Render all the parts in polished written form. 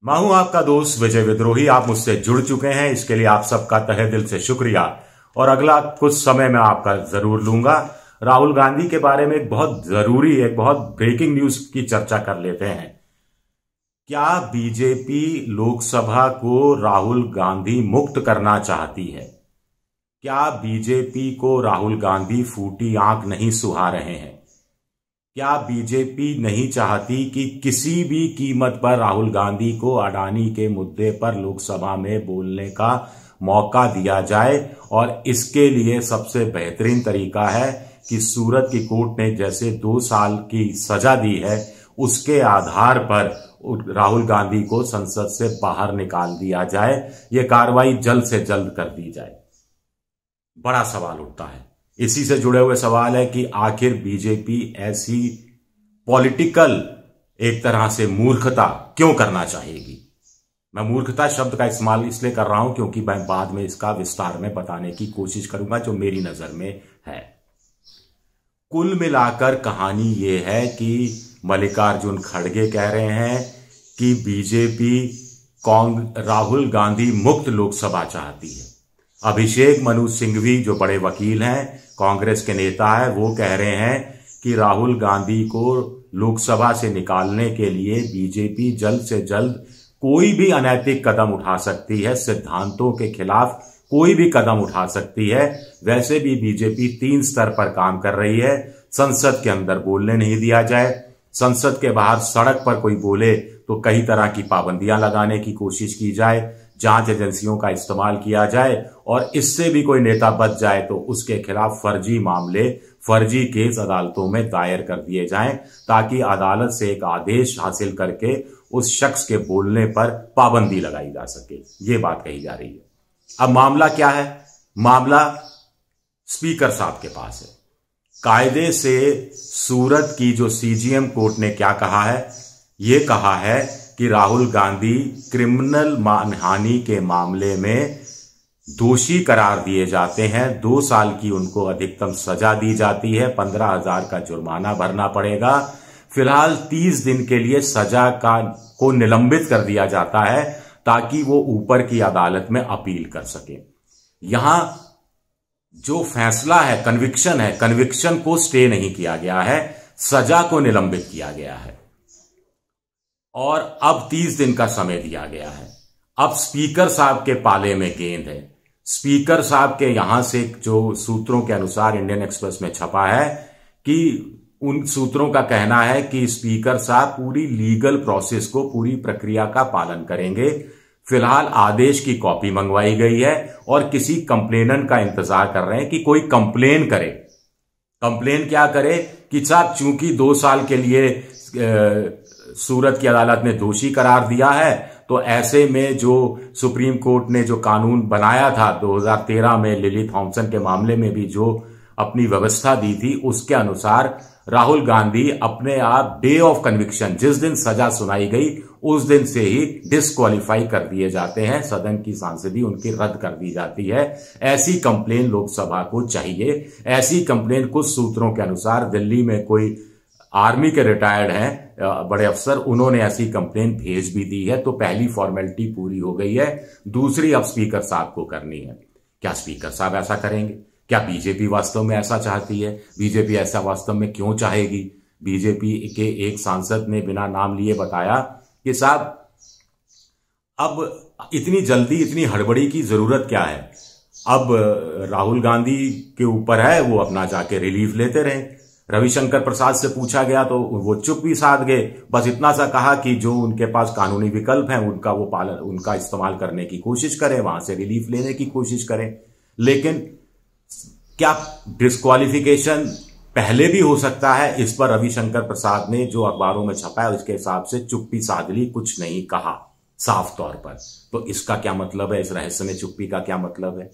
मैं हूं आपका दोस्त विजय विद्रोही। आप मुझसे जुड़ चुके हैं, इसके लिए आप सबका तहे दिल से शुक्रिया। और अगला कुछ समय मैं आपका जरूर लूंगा। राहुल गांधी के बारे में एक बहुत ब्रेकिंग न्यूज की चर्चा कर लेते हैं। क्या बीजेपी लोकसभा को राहुल गांधी मुक्त करना चाहती है? क्या बीजेपी को राहुल गांधी फूटी आंख नहीं सुहा रहे हैं? क्या बीजेपी नहीं चाहती कि किसी भी कीमत पर राहुल गांधी को अडानी के मुद्दे पर लोकसभा में बोलने का मौका दिया जाए? और इसके लिए सबसे बेहतरीन तरीका है कि सूरत की कोर्ट ने जैसे 2 साल की सजा दी है, उसके आधार पर राहुल गांधी को संसद से बाहर निकाल दिया जाए। ये कार्रवाई जल्द से जल्द कर दी जाए। बड़ा सवाल उठता है। इसी से जुड़े हुए सवाल है कि आखिर बीजेपी ऐसी पॉलिटिकल एक तरह से मूर्खता क्यों करना चाहेगी? मैं मूर्खता शब्द का इस्तेमाल इसलिए कर रहा हूं क्योंकि मैं बाद में इसका विस्तार में बताने की कोशिश करूंगा जो मेरी नजर में है। कुल मिलाकर कहानी यह है कि मल्लिकार्जुन खड़गे कह रहे हैं कि बीजेपी राहुल गांधी मुक्त लोकसभा चाहती है। अभिषेक मनु सिंघवी जो बड़े वकील हैं, कांग्रेस के नेता है, वो कह रहे हैं कि राहुल गांधी को लोकसभा से निकालने के लिए बीजेपी जल्द से जल्द कोई भी अनैतिक कदम उठा सकती है, सिद्धांतों के खिलाफ कोई भी कदम उठा सकती है। वैसे भी बीजेपी 3 स्तर पर काम कर रही है। संसद के अंदर बोलने नहीं दिया जाए, संसद के बाहर सड़क पर कोई बोले तो कई तरह की पाबंदियां लगाने की कोशिश की जाए, जांच एजेंसियों का इस्तेमाल किया जाए, और इससे भी कोई नेता बच जाए तो उसके खिलाफ फर्जी केस अदालतों में दायर कर दिए जाएं, ताकि अदालत से एक आदेश हासिल करके उस शख्स के बोलने पर पाबंदी लगाई जा सके। ये बात कही जा रही है। अब मामला क्या है? मामला स्पीकर साहब के पास है। कायदे से सूरत की जो सीजीएम कोर्ट ने क्या कहा है? ये कहा है कि राहुल गांधी क्रिमिनल मानहानि के मामले में दोषी करार दिए जाते हैं। 2 साल की उनको अधिकतम सजा दी जाती है, 15,000 का जुर्माना भरना पड़ेगा। फिलहाल 30 दिन के लिए सजा को निलंबित कर दिया जाता है ताकि वो ऊपर की अदालत में अपील कर सके। यहां जो फैसला है, कन्विक्शन को स्टे नहीं किया गया है, सजा को निलंबित किया गया है। और अब 30 दिन का समय दिया गया है। अब स्पीकर साहब के पाले में गेंद है। स्पीकर साहब के यहां से जो सूत्रों के अनुसार इंडियन एक्सप्रेस में छपा है कि उन सूत्रों का कहना है कि स्पीकर साहब पूरी लीगल प्रोसेस को, पूरी प्रक्रिया का पालन करेंगे। फिलहाल आदेश की कॉपी मंगवाई गई है और किसी कंप्लेनर का इंतजार कर रहे हैं कि कोई कंप्लेन करे। कंप्लेन क्या करे कि साहब चूंकि 2 साल के लिए सूरत की अदालत ने दोषी करार दिया है, तो ऐसे में जो सुप्रीम कोर्ट ने जो कानून बनाया था 2013 में लिली थॉम्पसन के मामले में भी जो अपनी व्यवस्था दी थी, उसके अनुसार राहुल गांधी अपने आप डे ऑफ कन्विक्शन, जिस दिन सजा सुनाई गई उस दिन से ही डिस्क्वालीफाई कर दिए जाते हैं। सदन की सांसदी उनकी रद्द कर दी जाती है। ऐसी कंप्लेन लोकसभा को चाहिए। ऐसी कंप्लेन कुछ सूत्रों के अनुसार दिल्ली में कोई आर्मी के रिटायर्ड हैं बड़े अफसर, उन्होंने ऐसी कंप्लेन भेज भी दी है। तो पहली फॉर्मेलिटी पूरी हो गई है। दूसरी अब स्पीकर साहब को करनी है। क्या स्पीकर साहब ऐसा करेंगे? क्या बीजेपी वास्तव में ऐसा चाहती है? बीजेपी ऐसा वास्तव में क्यों चाहेगी? बीजेपी के एक सांसद ने बिना नाम लिए बताया कि साहब अब इतनी जल्दी, इतनी हड़बड़ी की जरूरत क्या है? अब राहुल गांधी के ऊपर है, वो अपना जाके रिलीफ लेते रहे। रविशंकर प्रसाद से पूछा गया तो वो चुप भी साध गए। बस इतना सा कहा कि जो उनके पास कानूनी विकल्प हैं उनका इस्तेमाल करने की कोशिश करें, वहां से रिलीफ लेने की कोशिश करें। लेकिन क्या डिस्क्वालिफिकेशन पहले भी हो सकता है? इस पर रविशंकर प्रसाद ने जो अखबारों में छपा है उसके हिसाब से चुप्पी साध ली, कुछ नहीं कहा साफ तौर पर। तो इसका क्या मतलब है? इस रहस्य में चुप्पी का क्या मतलब है?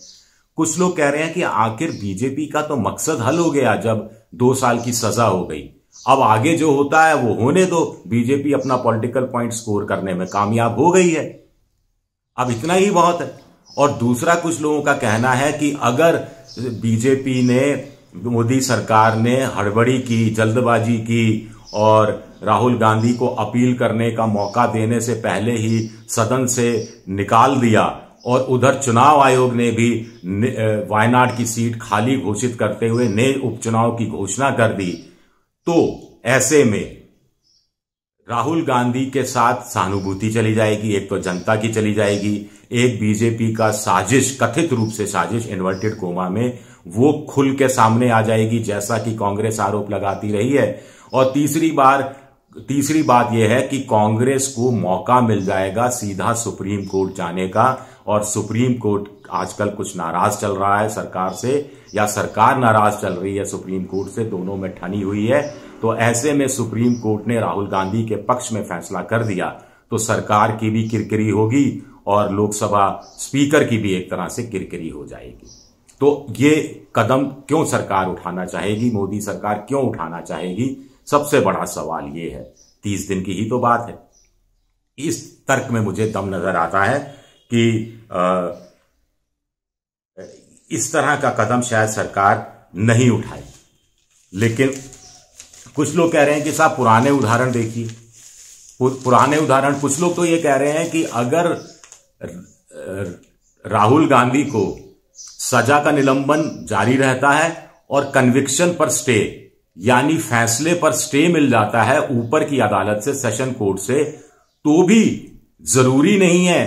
कुछ लोग कह रहे हैं कि आखिर बीजेपी का तो मकसद हल हो गया जब 2 साल की सजा हो गई। अब आगे जो होता है वो होने दो। बीजेपी अपना पॉलिटिकल पॉइंट स्कोर करने में कामयाब हो गई है, अब इतना ही बहुत है। और दूसरा, कुछ लोगों का कहना है कि अगर बीजेपी ने, मोदी सरकार ने हड़बड़ी की, जल्दबाजी की और राहुल गांधी को अपील करने का मौका देने से पहले ही सदन से निकाल दिया, और उधर चुनाव आयोग ने भी वायनाड की सीट खाली घोषित करते हुए नए उपचुनाव की घोषणा कर दी, तो ऐसे में राहुल गांधी के साथ सहानुभूति चली जाएगी, एक तो जनता की चली जाएगी, एक बीजेपी का साजिश, कथित रूप से साजिश इन्वर्टेड कोमा में, वो खुल के सामने आ जाएगी, जैसा कि कांग्रेस आरोप लगाती रही है। और तीसरी बात यह है कि कांग्रेस को मौका मिल जाएगा सीधा सुप्रीम कोर्ट जाने का, और सुप्रीम कोर्ट आजकल कुछ नाराज चल रहा है सरकार से, या सरकार नाराज चल रही है सुप्रीम कोर्ट से, दोनों में ठनी हुई है। तो ऐसे में सुप्रीम कोर्ट ने राहुल गांधी के पक्ष में फैसला कर दिया तो सरकार की भी किरकिरी होगी और लोकसभा स्पीकर की भी एक तरह से किरकिरी हो जाएगी। तो ये कदम क्यों सरकार उठाना चाहेगी, मोदी सरकार क्यों उठाना चाहेगी, सबसे बड़ा सवाल ये है। 30 दिन की ही तो बात है। इस तर्क में मुझे दम नजर आता है कि इस तरह का कदम शायद सरकार नहीं उठाए। लेकिन कुछ लोग कह रहे हैं कि साहब पुराने उदाहरण देखिए, पुराने उदाहरण, कुछ लोग तो ये कह रहे हैं कि अगर राहुल गांधी को सजा का निलंबन जारी रहता है और कन्विक्शन पर स्टे, यानी फैसले पर स्टे मिल जाता है ऊपर की अदालत से, सेशन कोर्ट से, तो भी जरूरी नहीं है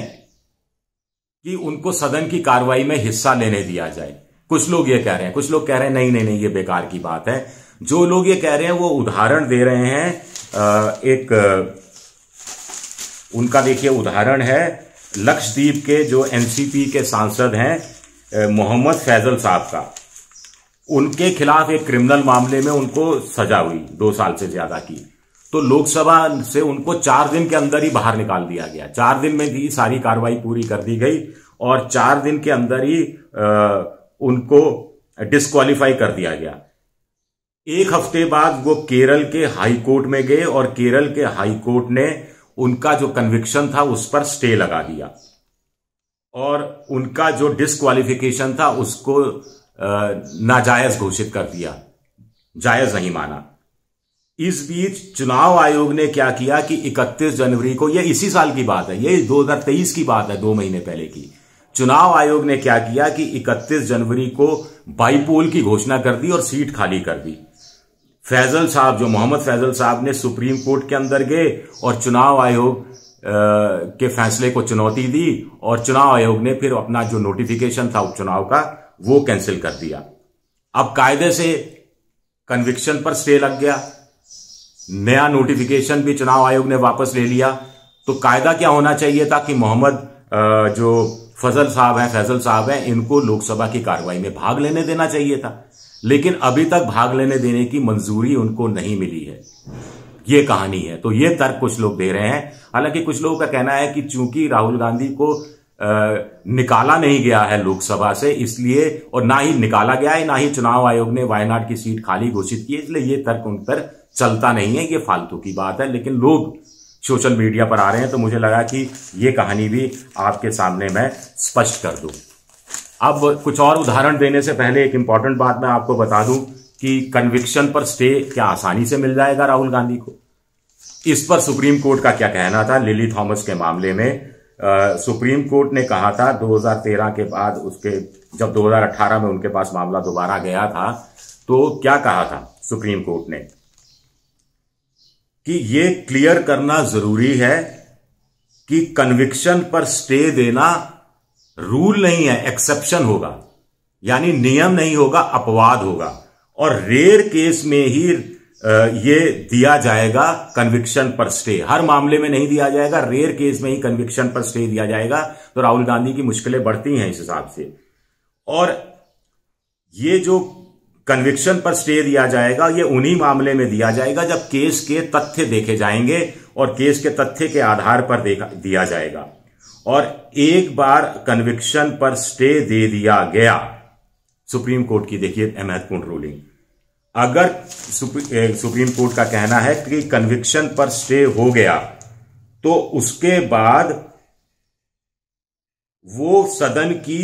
कि उनको सदन की कार्रवाई में हिस्सा लेने दिया जाए। कुछ लोग ये कह रहे हैं, कुछ लोग कह रहे हैं नहीं नहीं नहीं, ये बेकार की बात है। जो लोग ये कह रहे हैं वो उदाहरण दे रहे हैं। एक उनका देखिए उदाहरण है लक्षद्वीप के जो एनसीपी के सांसद हैं मोहम्मद फैजल साहब का। उनके खिलाफ एक क्रिमिनल मामले में उनको सजा हुई 2 साल से ज्यादा की, तो लोकसभा से उनको 4 दिन के अंदर ही बाहर निकाल दिया गया। 4 दिन में भी सारी कार्रवाई पूरी कर दी गई और 4 दिन के अंदर ही उनको डिस्क्वालीफाई कर दिया गया। 1 हफ्ते बाद वो केरल के हाई कोर्ट में गए और केरल के हाई कोर्ट ने उनका जो कन्विक्शन था उस पर स्टे लगा दिया और उनका जो डिस्क्वालिफिकेशन था उसको नाजायज घोषित कर दिया, जायज नहीं माना। इस बीच चुनाव आयोग ने क्या किया कि 31 जनवरी को, यह इसी साल की बात है, यह 2023 की बात है, 2 महीने पहले की, चुनाव आयोग ने क्या किया कि 31 जनवरी को बाईपोल की घोषणा कर दी और सीट खाली कर दी। फैजल साहब, जो मोहम्मद फैजल साहब ने सुप्रीम कोर्ट के अंदर गए और चुनाव आयोग के फैसले को चुनौती दी और चुनाव आयोग ने फिर अपना जो नोटिफिकेशन था उपचुनाव का वो कैंसिल कर दिया। अब कायदे से कन्विक्शन पर स्टे लग गया, नया नोटिफिकेशन भी चुनाव आयोग ने वापस ले लिया। तो कायदा क्या होना चाहिए था कि मोहम्मद जो फैजल साहब हैं, इनको लोकसभा की कार्रवाई में भाग लेने देना चाहिए था, लेकिन अभी तक भाग लेने देने की मंजूरी उनको नहीं मिली है। ये कहानी है। तो ये तर्क कुछ लोग दे रहे हैं। हालांकि कुछ लोगों का कहना है कि चूंकि राहुल गांधी को निकाला नहीं गया है लोकसभा से, इसलिए, और ना ही निकाला गया है, ना ही चुनाव आयोग ने वायनाड की सीट खाली घोषित की है, इसलिए ये तर्क उन पर चलता नहीं है, ये फालतू की बात है। लेकिन लोग सोशल मीडिया पर आ रहे हैं तो मुझे लगा कि ये कहानी भी आपके सामने मैं स्पष्ट कर दूं। अब कुछ और उदाहरण देने से पहले एक इंपॉर्टेंट बात मैं आपको बता दूं कि कन्विक्शन पर स्टे क्या आसानी से मिल जाएगा राहुल गांधी को? इस पर सुप्रीम कोर्ट का क्या कहना था लिली थॉमस के मामले में? सुप्रीम कोर्ट ने कहा था 2013 के बाद, उसके जब 2018 में उनके पास मामला दोबारा गया था, तो क्या कहा था सुप्रीम कोर्ट ने कि ये क्लियर करना जरूरी है कि कन्विक्शन पर स्टे देना रूल नहीं है, एक्सेप्शन होगा, यानी नियम नहीं होगा, अपवाद होगा, और रेयर केस में ही ये दिया जाएगा कन्विक्शन पर स्टे। हर मामले में नहीं दिया जाएगा, रेयर केस में ही कन्विक्शन पर स्टे दिया जाएगा। तो राहुल गांधी की मुश्किलें बढ़ती हैं इस हिसाब से। और ये जो कन्विक्शन पर स्टे दिया जाएगा, ये उन्हीं मामले में दिया जाएगा जब केस के तथ्य देखे जाएंगे और केस के तथ्य के आधार पर दिया जाएगा। और एक बार कन्विक्शन पर स्टे दे दिया गया, सुप्रीम कोर्ट की देखिए महत्वपूर्ण रूलिंग, अगर सुप्रीम कोर्ट का कहना है कि कन्विक्शन पर स्टे हो गया तो उसके बाद वो सदन की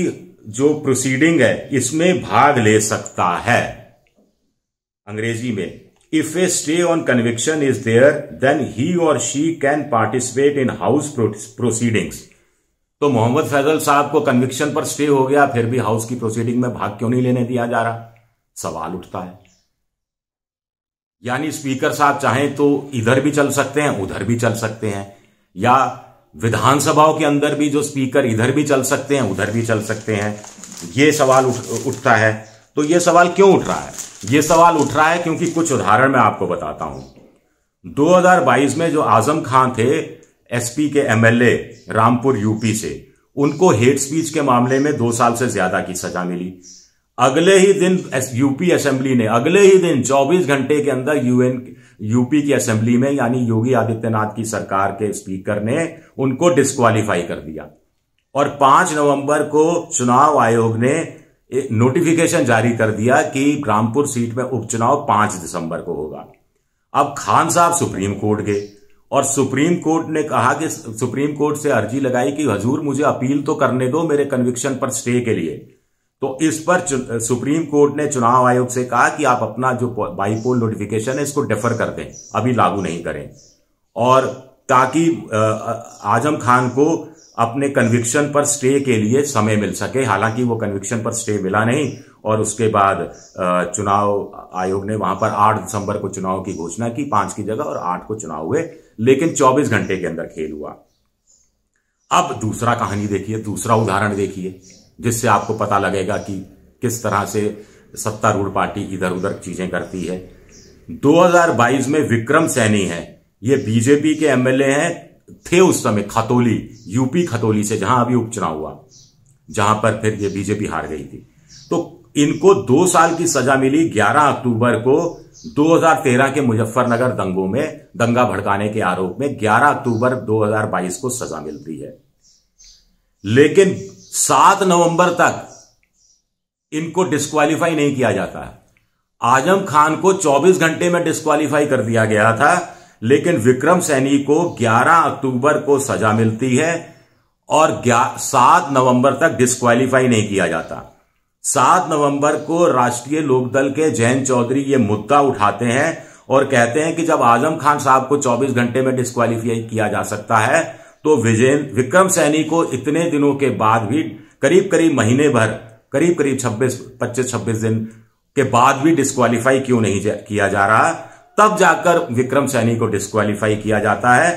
जो प्रोसीडिंग है इसमें भाग ले सकता है। अंग्रेजी में if a stay on conviction is there then he और she can participate in house proceedings. तो मोहम्मद फैजल साहब को कन्विक्शन पर स्टे हो गया, फिर भी हाउस की प्रोसीडिंग में भाग क्यों नहीं लेने दिया जा रहा? सवाल उठता है। यानी स्पीकर साहब चाहें तो इधर भी चल सकते हैं, उधर भी चल सकते हैं, या विधानसभाओं के अंदर भी जो स्पीकर इधर भी चल सकते हैं, उधर भी चल सकते हैं। ये सवाल उठता है। तो ये सवाल क्यों उठ रहा है? ये सवाल उठ रहा है क्योंकि कुछ उदाहरण मैं आपको बताता हूं। 2022 में जो आजम खान थे एसपी के एमएलए रामपुर यूपी से, उनको हेट स्पीच के मामले में 2 साल से ज्यादा की सजा मिली। अगले ही दिन यूपी असेंबली ने, अगले ही दिन 24 घंटे के अंदर यूपी की असेंबली में, यानी योगी आदित्यनाथ की सरकार के स्पीकर ने उनको डिस्क्वालीफाई कर दिया। और 5 नवंबर को चुनाव आयोग ने नोटिफिकेशन जारी कर दिया कि रामपुर सीट में उपचुनाव 5 दिसंबर को होगा। अब खान साहब सुप्रीम कोर्ट गए और सुप्रीम कोर्ट ने कहा कि सुप्रीम कोर्ट से अर्जी लगाई कि हजूर मुझे अपील तो करने दो मेरे कन्विक्शन पर स्टे के लिए। तो इस पर सुप्रीम कोर्ट ने चुनाव आयोग से कहा कि आप अपना जो बाईपोल नोटिफिकेशन है इसको डेफर कर दें, अभी लागू नहीं करें, और ताकि आजम खान को अपने कन्विक्शन पर स्टे के लिए समय मिल सके। हालांकि वो कन्विक्शन पर स्टे मिला नहीं और उसके बाद चुनाव आयोग ने वहां पर 8 दिसंबर को चुनाव की घोषणा की, 5 की जगह, और 8 को चुनाव हुए, लेकिन 24 घंटे के अंदर खेल हुआ। अब दूसरा कहानी देखिए, दूसरा उदाहरण देखिए, जिससे आपको पता लगेगा कि किस तरह से सत्तारूढ़ पार्टी इधर उधर चीजें करती है। 2022 में विक्रम सैनी है, ये बीजेपी के एमएलए हैं, थे उस समय खतौली, यूपी खतौली से, जहां अभी उपचुनाव हुआ, जहां पर फिर ये बीजेपी हार गई थी। तो इनको 2 साल की सजा मिली 11 अक्टूबर को 2013 के मुजफ्फरनगर दंगों में, दंगा भड़काने के आरोप में 11 अक्टूबर 2022 को सजा मिलती है। लेकिन 7 नवंबर तक इनको डिस्क्वालीफाई नहीं किया जाता है। आजम खान को 24 घंटे में डिस्क्वालीफाई कर दिया गया था, लेकिन विक्रम सैनी को 11 अक्टूबर को सजा मिलती है और 7 नवंबर तक डिस्क्वालीफाई नहीं किया जाता। 7 नवंबर को राष्ट्रीय लोकदल के जयंत चौधरी ये मुद्दा उठाते हैं और कहते हैं कि जब आजम खान साहब को 24 घंटे में डिस्क्वालीफाई किया जा सकता है, तो विक्रम सैनी को इतने दिनों के बाद भी, करीब करीब महीने भर, करीब करीब 25-26 दिन के बाद भी डिस्क्वालीफाई क्यों नहीं किया जा रहा? तब जाकर विक्रम सैनी को डिस्क्वालीफाई किया जाता है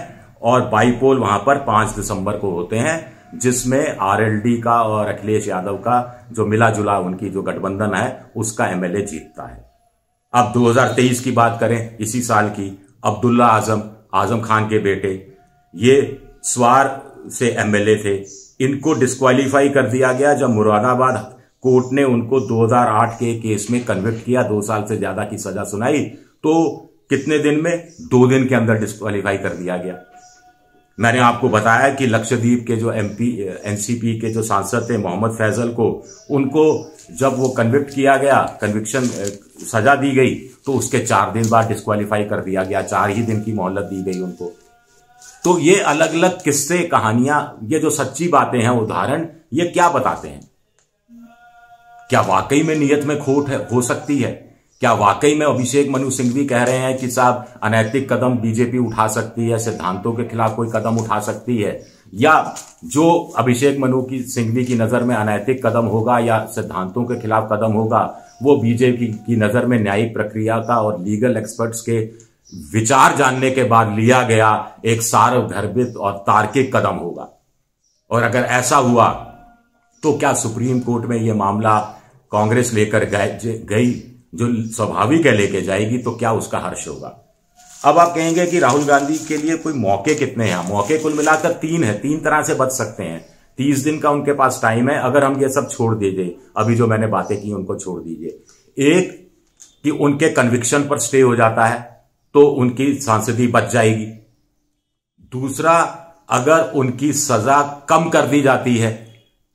और बाईपोल वहां पर 5 दिसंबर को होते हैं, जिसमें आरएलडी का और अखिलेश यादव का जो मिला जुला उनकी जो गठबंधन है उसका एमएलए जीतता है। अब 2023 की बात करें, इसी साल की, अब्दुल्ला आजम खान के बेटे, ये स्वार से एमएलए थे, इनको डिस्क्वालीफाई कर दिया गया जब मुरादाबाद कोर्ट ने उनको 2008 के केस में कन्विक्ट किया, 2 साल से ज्यादा की सजा सुनाई, तो कितने दिन में? 2 दिन के अंदर डिस्क्वालीफाई कर दिया गया। मैंने आपको बताया कि लक्षद्वीप के जो एनसीपी के जो सांसद थे मोहम्मद फैजल को, उनको जब वो कन्विक्ट किया गया, कन्विक्शन सजा दी गई, तो उसके 4 दिन बाद डिस्क्वालीफाई कर दिया गया, 4 ही दिन की मोहलत दी गई उनको। तो ये अलग अलग किस्से, कहानियां, ये जो सच्ची बातें हैं, उदाहरण, ये क्या बताते हैं? क्या वाकई में नीयत में खोट हो सकती है? क्या वाकई में अभिषेक मनु सिंघवी कह रहे हैं कि साहब अनैतिक कदम बीजेपी उठा सकती है, सिद्धांतों के खिलाफ कोई कदम उठा सकती है, या जो अभिषेक मनु की सिंघवी की नजर में अनैतिक कदम होगा या सिद्धांतों के खिलाफ कदम होगा, वो बीजेपी की नजर में न्यायिक प्रक्रिया का और लीगल एक्सपर्ट्स के विचार जानने के बाद लिया गया एक सार्वधर्मिक और तार्किक कदम होगा? और अगर ऐसा हुआ तो क्या सुप्रीम कोर्ट में यह मामला कांग्रेस लेकर गई, जो स्वाभाविक है लेके जाएगी, तो क्या उसका हर्ष होगा? अब आप कहेंगे कि राहुल गांधी के लिए कोई मौके कितने हैं? मौके कुल मिलाकर 3 है, 3 तरह से बच सकते हैं। 30 दिन का उनके पास टाइम है, अगर हम ये सब छोड़ दीजिए, अभी जो मैंने बातें की उनको छोड़ दीजिए। एक कि उनके कन्विक्शन पर स्टे हो जाता है तो उनकी सांसदी बच जाएगी। दूसरा, अगर उनकी सजा कम कर दी जाती है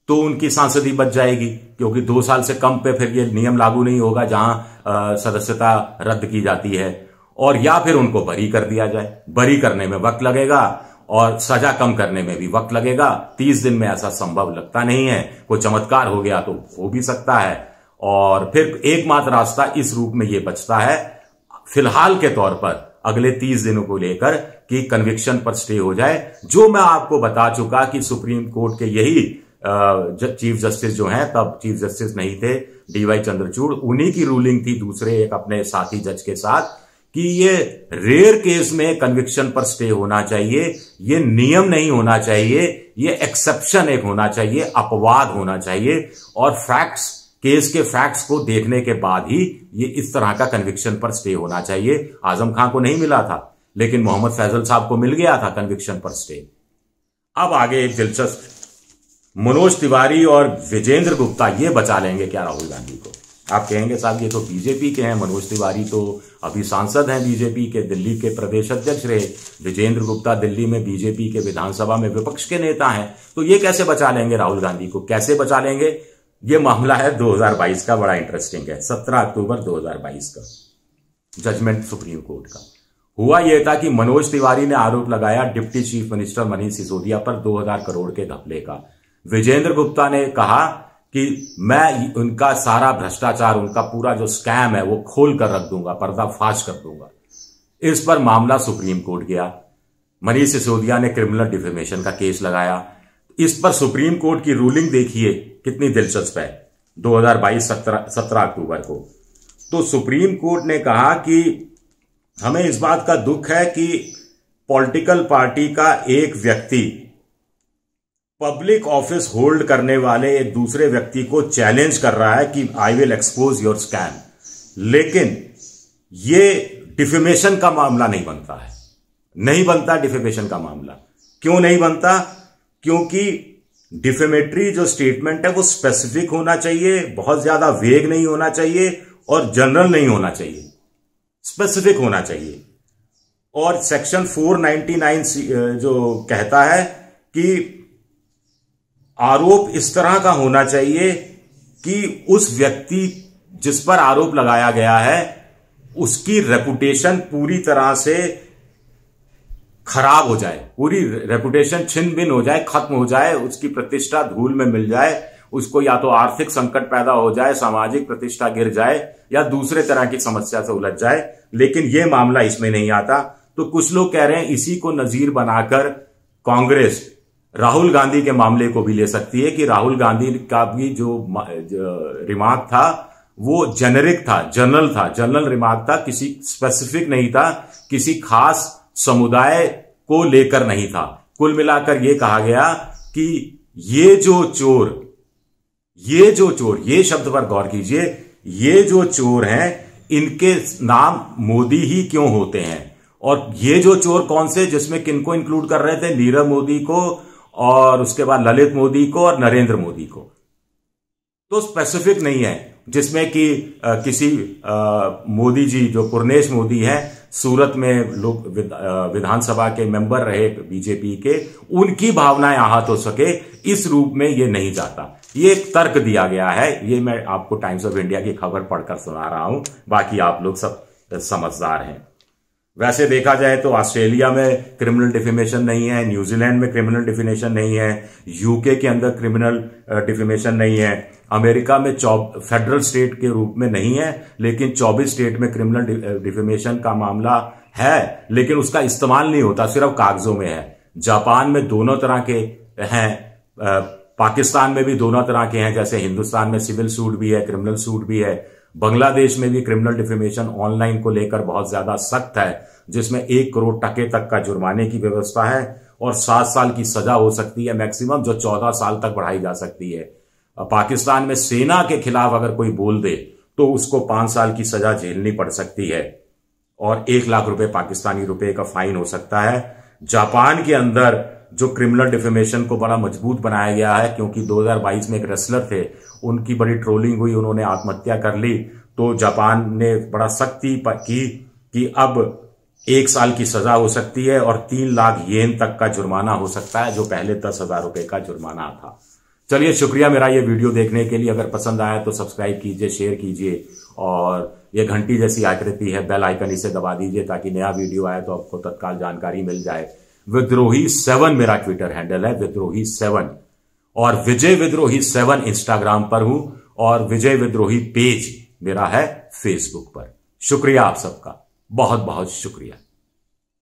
तो उनकी सांसदी बच जाएगी, क्योंकि 2 साल से कम पे फिर ये नियम लागू नहीं होगा जहां सदस्यता रद्द की जाती है। और या फिर उनको बरी कर दिया जाए, बरी करने में वक्त लगेगा और सजा कम करने में भी वक्त लगेगा। 30 दिन में ऐसा संभव लगता नहीं है, कोई चमत्कार हो गया तो हो भी सकता है। और फिर एकमात्र रास्ता इस रूप में ये बचता है, फिलहाल के तौर पर अगले 30 दिनों को लेकर कि कन्विक्शन पर स्टे हो जाए। जो मैं आपको बता चुका कि सुप्रीम कोर्ट के यही चीफ जस्टिस जो हैं, तब चीफ जस्टिस नहीं थे, डीवाई चंद्रचूड़, उन्हीं की रूलिंग थी दूसरे एक अपने साथी जज के साथ कि ये रेयर केस में कन्विक्शन पर स्टे होना चाहिए, ये नियम नहीं होना चाहिए, ये एक्सेप्शन एक होना चाहिए, अपवाद होना चाहिए, और फैक्ट्स, केस के फैक्ट्स को देखने के बाद ही ये इस तरह का कन्विक्शन पर स्टे होना चाहिए। आजम खान को नहीं मिला था, लेकिन मोहम्मद फैजल साहब को मिल गया था कन्विक्शन पर स्टे। अब आगे एक दिलचस्प, मनोज तिवारी और विजेंद्र गुप्ता ये बचा लेंगे क्या राहुल गांधी को? आप कहेंगे साहब ये तो बीजेपी के हैं, मनोज तिवारी तो अभी सांसद हैं बीजेपी के, दिल्ली के प्रदेश अध्यक्ष रहे, विजेंद्र गुप्ता दिल्ली में बीजेपी के विधानसभा में विपक्ष के नेता हैं, तो ये कैसे बचा लेंगे राहुल गांधी को? कैसे बचा लेंगे? ये मामला है 2022 का, बड़ा इंटरेस्टिंग है, 17 अक्टूबर 2022 का जजमेंट सुप्रीम कोर्ट का। हुआ यह था कि मनोज तिवारी ने आरोप लगाया deputy chief minister Manish Sisodia पर 2000 करोड़ के घपले का। विजेंद्र गुप्ता ने कहा कि मैं उनका सारा भ्रष्टाचार, उनका पूरा जो स्कैम है वो खोल कर रख दूंगा, पर्दाफाश कर दूंगा। इस पर मामला सुप्रीम कोर्ट गया। मनीष सिसोदिया ने क्रिमिनल डिफेमेशन का केस लगाया। इस पर सुप्रीम कोर्ट की रूलिंग देखिए कितनी दिलचस्प है, 2022 17 अक्टूबर को। तो सुप्रीम कोर्ट ने कहा कि हमें इस बात का दुख है कि पॉलिटिकल पार्टी का एक व्यक्ति पब्लिक ऑफिस होल्ड करने वाले एक दूसरे व्यक्ति को चैलेंज कर रहा है कि I will expose your scam, लेकिन ये डिफेमेशन का मामला नहीं बनता है, नहीं बनता डिफेमेशन का मामला। क्यों नहीं बनता? क्योंकि डिफेमेटरी जो स्टेटमेंट है वो स्पेसिफिक होना चाहिए, बहुत ज्यादा वेग नहीं होना चाहिए और जनरल नहीं होना चाहिए, स्पेसिफिक होना चाहिए। और सेक्शन 499 जो कहता है कि आरोप इस तरह का होना चाहिए कि उस व्यक्ति जिस पर आरोप लगाया गया है उसकी रेपुटेशन पूरी तरह से खराब हो जाए, पूरी रेपुटेशन छिन भिन हो जाए, खत्म हो जाए, उसकी प्रतिष्ठा धूल में मिल जाए, उसको या तो आर्थिक संकट पैदा हो जाए, सामाजिक प्रतिष्ठा गिर जाए या दूसरे तरह की समस्या से उलझ जाए। लेकिन यह मामला इसमें नहीं आता। तो कुछ लोग कह रहे हैं इसी को नजीर बनाकर कांग्रेस राहुल गांधी के मामले को भी ले सकती है कि राहुल गांधी का भी जो रिमार्क था वो जेनेरिक था, जनरल था, जनरल रिमार्क था, किसी स्पेसिफिक नहीं था, किसी खास समुदाय को लेकर नहीं था। कुल मिलाकर यह कहा गया कि ये जो चोर, ये शब्द पर गौर कीजिए, ये जो चोर हैं इनके नाम मोदी ही क्यों होते हैं? और ये जो चोर कौन से, जिसमें किनको इंक्लूड कर रहे थे? नीरव मोदी को और उसके बाद ललित मोदी को और नरेंद्र मोदी को। तो स्पेसिफिक नहीं है जिसमें कि किसी मोदी जी जो पुरनेश मोदी हैं, सूरत में लोग विधानसभा के मेंबर रहे बीजेपी के, उनकी भावनाएं आहत हो सके, इस रूप में ये नहीं जाता। ये एक तर्क दिया गया है, ये मैं आपको टाइम्स ऑफ इंडिया की खबर पढ़कर सुना रहा हूं, बाकी आप लोग सब समझदार हैं। वैसे देखा जाए तो ऑस्ट्रेलिया में क्रिमिनल डिफेमेशन नहीं है, न्यूजीलैंड में क्रिमिनल डिफेमेशन नहीं है, यूके के अंदर क्रिमिनल डिफेमेशन नहीं है, अमेरिका में फेडरल स्टेट के रूप में नहीं है, लेकिन 24 स्टेट में क्रिमिनल डिफेमेशन का मामला है, लेकिन उसका इस्तेमाल नहीं होता, सिर्फ कागजों में है। जापान में दोनों तरह के हैं, पाकिस्तान में भी दोनों तरह के हैं, जैसे हिंदुस्तान में सिविल सूट भी है, क्रिमिनल सूट भी है। बांग्लादेश में भी क्रिमिनल डिफेमेशन ऑनलाइन को लेकर बहुत ज्यादा सख्त है, जिसमें 1 करोड़ टके तक का जुर्माने की व्यवस्था है और 7 साल की सजा हो सकती है मैक्सिमम, जो 14 साल तक बढ़ाई जा सकती है। पाकिस्तान में सेना के खिलाफ अगर कोई बोल दे तो उसको 5 साल की सजा झेलनी पड़ सकती है और 1 लाख रुपए पाकिस्तानी रुपए का फाइन हो सकता है। जापान के अंदर जो क्रिमिनल डिफेमेशन को बड़ा मजबूत बनाया गया है, क्योंकि 2022 में एक रेसलर थे, उनकी बड़ी ट्रोलिंग हुई, उन्होंने आत्महत्या कर ली, तो जापान ने बड़ा सख्ती की कि अब 1 साल की सजा हो सकती है और 3 लाख येन तक का जुर्माना हो सकता है, जो पहले 10,000 रुपए का जुर्माना था। चलिए, शुक्रिया मेरा ये वीडियो देखने के लिए। अगर पसंद आया तो सब्सक्राइब कीजिए, शेयर कीजिए और ये घंटी जैसी आकृति है बेल आइकन, इसे दबा दीजिए ताकि नया वीडियो आए तो आपको तत्काल जानकारी मिल जाए। विद्रोही 7 मेरा ट्विटर हैंडल है, विद्रोही 7, और विजय विद्रोही 7 इंस्टाग्राम पर हूं और विजय विद्रोही पेज मेरा है फेसबुक पर। शुक्रिया आप सबका। बहुत बहुत शुक्रिया।